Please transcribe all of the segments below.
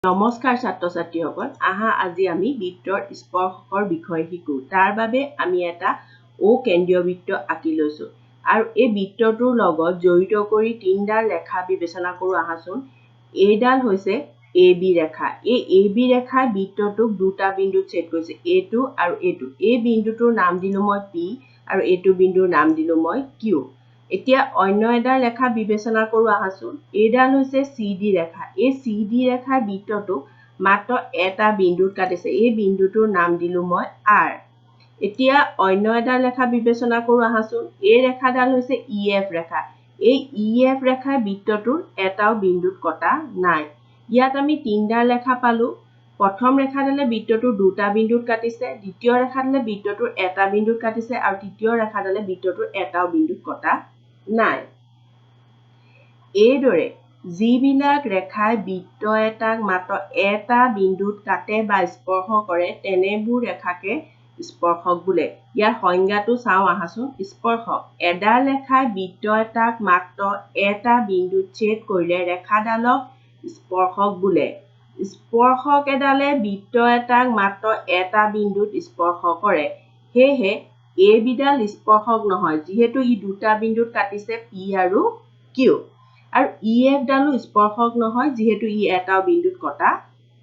নমস্কাৰ ছাত্ৰ ছাত্ৰীসকল, আহা আজি আমি বৃত্তৰ স্পৰ্শকৰ বিষয়ে শিকো। তাৰ বাবে আমি এটা অকেন্দ্ৰীয় বৃত্ত আঁকি লৈছো আৰু এই বৃত্তটোৰ লগত জড়িত কৰি তিনিডাল ৰেখা বিবেচনা কৰো। আহাচোন, এইডাল হৈছে AB ৰেখা। এই AB ৰেখাই বৃত্তটোক দুটা বিন্দুত ছেদ কৰিছে, এইটো আৰু এইটো। এই বিন্দুটোৰ নাম দিলো মই P আৰু এইটো বিন্দুৰ নাম দিলো মই Q। এতিয়া অন্য এডাল ৰেখা বিবেচনা কৰো। আহাচোন, এইডাল হৈছে CD ৰেখা। এই CD ৰেখাই বৃত্তটোক মাত্ৰ এটা বিন্দুত কাটিছে। এই বিন্দুটোৰ নাম দিলো মই R। এতিয়া অন্য এডাল ৰেখা বিবেচনা কৰো। আহাচোন, এই ৰেখাডাল হৈছে EF ৰেখা। এই EF ৰেখাই বৃত্তটোৰ এটাও বিন্দুত কটা নাই। ইয়াত আমি তিনিডাল ৰেখা পালো। প্ৰথম ৰেখাডালে বৃত্তটোৰ দুটা বিন্দুত কাটিছে, দ্বিতীয় ৰেখাডালে বৃত্তটোৰ এটা বিন্দুত কাটিছে আৰু তৃতীয় ৰেখাডালে বৃত্তটোৰ এটাও বিন্দুত কটা নাই। এইদৰে যিবিলাক ৰেখাই বৃত্ত এটাক মাত্ৰ এটা বিন্দুত কাটে বা স্পৰ্শ কৰে তেনেবোৰ ৰেখাকে স্পৰ্শক বোলে। ইয়াৰ সংজ্ঞাটো চাওঁ আহাচোন। স্পৰ্শক: এডাল ৰেখাই বৃত্ত এটাক মাত্ৰ এটা বিন্দুত ছেদ কৰিলে ৰেখাডালক স্পৰ্শক বোলে। স্পৰ্শক এডালে বৃত্ত এটাক মাত্ৰ এটা বিন্দুত স্পৰ্শ কৰে। সেয়েহে এইবিডাল স্পৰ্শক নহয়, যিহেতু ই দুটা বিন্দুত কাটিছে, P আৰু Q। আৰু EF ডালো স্পৰ্শক নহয়, যিহেতু ই এটাও বিন্দুত কটা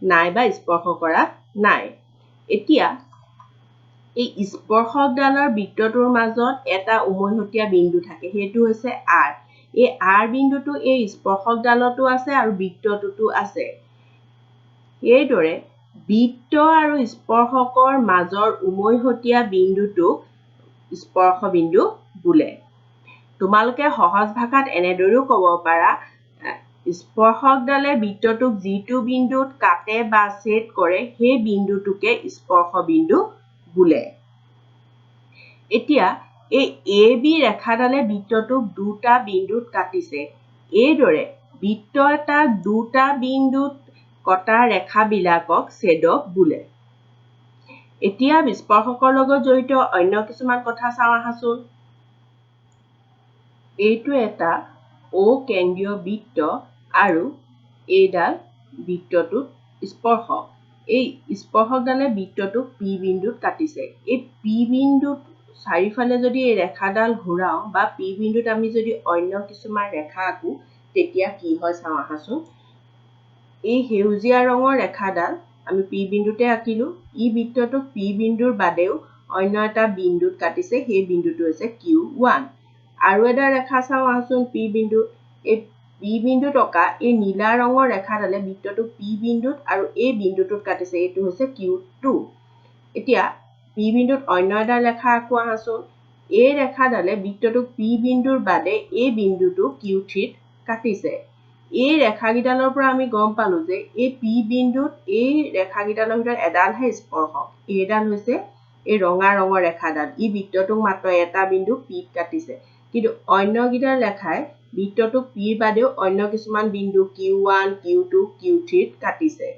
নাই বা স্পৰ্শ কৰা নাই। এতিয়া এই স্পৰ্শকডালৰ বৃত্তটোৰ মাজত এটা উমৈহতীয়া বিন্দু থাকে, সেইটো হৈছে R। এই R বিন্দুটো এই স্পৰ্শকডালতো আছে আৰু বৃত্তটোতো আছে। এইদৰে বৃত্ত আৰু স্পৰ্শকৰ মাজৰ উমৈহতীয়া বিন্দুটোক স্পৰ্শ বিন্দু বোলে। তোমালোকে সহজ ভাষাত এনেদৰেও ক'ব পাৰা, স্পৰ্শকডালে বৃত্তটোক যিটো বিন্দুত কাটে বা ছেদ কৰে সেই বিন্দুটোকে স্পৰ্শ বিন্দু বোলে। এতিয়া এই AB ৰেখাডালে বৃত্তটোক দুটা বিন্দুত কাটিছে। এইদৰে বৃত্ত এটাক দুটা বিন্দুত কটা ৰেখাবিলাকক ছেদক বোলে। এতিয়া স্পৰ্শকৰ লগত জড়িত অন্য কিছুমান কথা চাওঁ আহাচোন। এইটো এটা অকেন্দ্ৰীয় বৃত্ত আৰু এইডাল বৃত্তটোত স্পৰ্শক। এই স্পৰ্শকডালে বৃত্তটোক P বিন্দুত কাটিছে। এই P বিন্দুত চাৰিওফালে যদি এই ৰেখাডাল ঘূৰাও বা P বিন্দুত আমি যদি অন্য কিছুমান ৰেখা আঁকো তেতিয়া কি হয় চাওঁ আহাচোন। এই সেউজীয়া ৰঙৰ ৰেখাডাল আমি P বিন্দুতে আঁকিলো। ই বৃত্তটোক P বিন্দুৰ বাদেও অন্য এটা বিন্দুত কাটিছে, সেই বিন্দুটো হৈছে Q1। আৰু এটা ৰেখা চাওঁ আহাচোন। P বিন্দু, এই P বিন্দুত অঁকা এই নীলা ৰঙৰ ৰেখাডালে বৃত্তটোক P বিন্দুত আৰু এই বিন্দুটোত কাটিছে, এইটো হৈছে Q2। এতিয়া P বিন্দুত অন্য এটা ৰেখা আঁকো আহাচোন। এই ৰেখাডালে বৃত্তটোক P বিন্দুৰ বাদে এই বিন্দুটো Q3ত কাটিছে। এই ৰেখাকেইডালৰ পৰা আমি গম পালো যে এই P বিন্দুত এই ৰেখাকেইডালৰ ভিতৰত এডালহে স্পৰ্শক। এইডাল হৈছে এই ৰঙা ৰঙৰ ৰেখাডাল। ই বৃত্তটোক মাত্ৰ এটা বিন্দু Pত কাটিছে। কিন্তু অন্যকেইডাল ৰেখাই বৃত্তটোক Pৰ বাদেও অন্য কিছুমান বিন্দু Q1, Q2, Q3ত কাটিছে।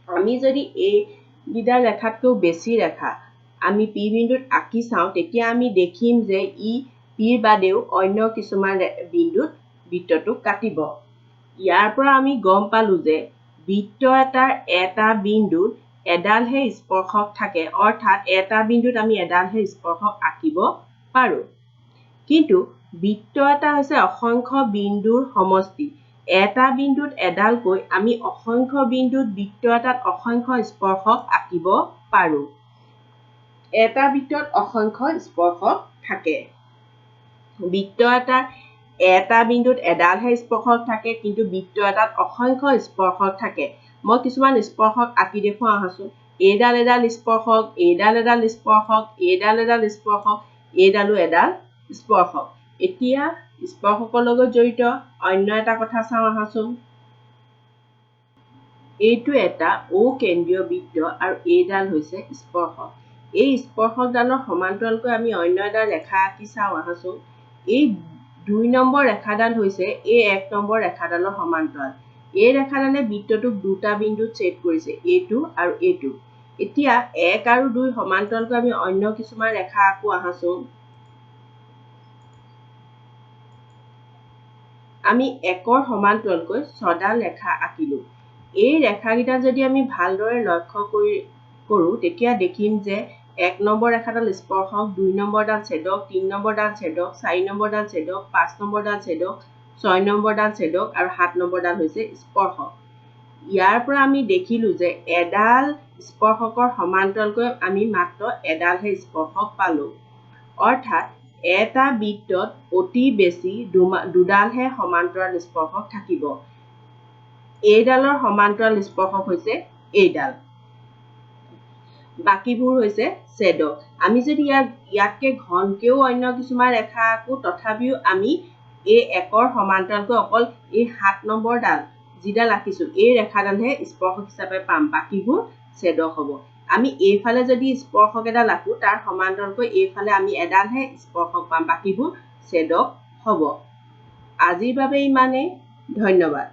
আমি যদি এইকেইডাল ৰেখাতকৈ বেছি ৰেখা আমি P বিন্দুত আঁকি চাওঁ তেতিয়া আমি দেখিম যে ই Pৰ বাদেও অন্য কিছুমান বিন্দুত বৃত্তটোক কাটিব। ইয়াৰ পৰা আমি গম পালো যে বৃত্ত এটাৰ এটা বিন্দুত এডালহে স্পৰ্শক থাকে, অৰ্থাৎ এটা বিন্দুত আমি এডালহে স্পৰ্শক আঁকিব পাৰো। কিন্তু বৃত্ত এটা হৈছে অসংখ্য বিন্দুৰ সমষ্টি। এটা বিন্দুত এডালকৈ আমি অসংখ্য বিন্দুত বৃত্ত এটাত অসংখ্য স্পৰ্শক আঁকিব পাৰো। এটা বৃত্তত অসংখ্য স্পৰ্শক থাকে। বৃত্ত এটাৰ এটা বিন্দুত এডালহে স্পৰ্শক থাকে, কিন্তু বৃত্ত এটাত অসংখ্য স্পৰ্শক থাকে। মই কিছুমান স্পৰ্শক আঁকি দেখুৱাও আহাচোন। এইডাল এডাল স্পৰ্শক, এইডাল এডাল স্পৰ্শক, এইডাল এডাল স্পৰ্শক, এইডালো এডাল স্পৰ্শক। এতিয়া স্পৰ্শকৰ লগত জড়িত অন্য এটা কথা চাওঁ আহাচোন। এইটো এটা অকেন্দ্ৰীয় বৃত্ত আৰু এইডাল হৈছে স্পৰ্শক। এই স্পৰ্শকডালৰ সমান্তৰালকৈ আমি অন্য এটা ৰেখা আঁকি চাওঁ আহাচোন। এই 2 নম্বৰ ৰেখাডাল হৈছে এই 1 নম্বৰ ৰেখাডালৰ সমান্তৰাল। এই ৰেখাডালে বৃত্তটোক দুটা বিন্দুত ছেদ কৰিছে, এইটো আৰু এইটো। এতিয়া 1 আৰু 2 সমান্তৰালকৈ আমি অন্য কিছুমান ৰেখা আঁকো আহাচোন। আমি 1ৰ সমান্তৰালকৈ 6ডাল ৰেখা আঁকিলো। এই ৰেখাকেইটা যদি আমি ভালদৰে লক্ষ্য কৰোঁ তেতিয়া দেখিম যে 1 নম্বৰ ৰেখাডাল স্পৰ্শক, 2 নম্বৰডাল ছেদক, 3 নম্বৰডাল ছেদক, 4 নম্বৰডাল ছেদক, 5 নম্বৰডাল ছেদক, 6 নম্বৰডাল ছেদক আৰু 7 নম্বৰডাল হৈছে স্পৰ্শক। ইয়াৰ পৰা আমি দেখিলোঁ যে এডাল স্পৰ্শকৰ সমান্তৰালকৈ আমি মাত্ৰ এডালহে স্পৰ্শক পালোঁ। অৰ্থাৎ এটা বৃত্তত অতি বেছি দুডালহে সমান্তৰাল স্পৰ্শক থাকিব। এইডালৰ সমান্তৰাল স্পৰ্শক হৈছে এইডাল, বাকীবোৰ হৈছে ছেদক। আমি যদি ইয়াতকৈ ঘনকৈও অন্য কিছুমান ৰেখা আঁকো তথাপিও আমি এই একৰ সমান্তৰালকৈ অকল এই 7 নম্বৰডাল যিডাল আঁকিছোঁ এই ৰেখাডালহে স্পৰ্শক হিচাপে পাম, বাকীবোৰ ছেদক হ'ব। আমি এইফালে যদি স্পৰ্শক এডাল আঁকো তাৰ সমান্তৰালকৈ এইফালে আমি এডালহে স্পৰ্শক পাম, বাকীবোৰ ছেদক হ'ব। আজিৰ বাবে ইমানেই, ধন্যবাদ।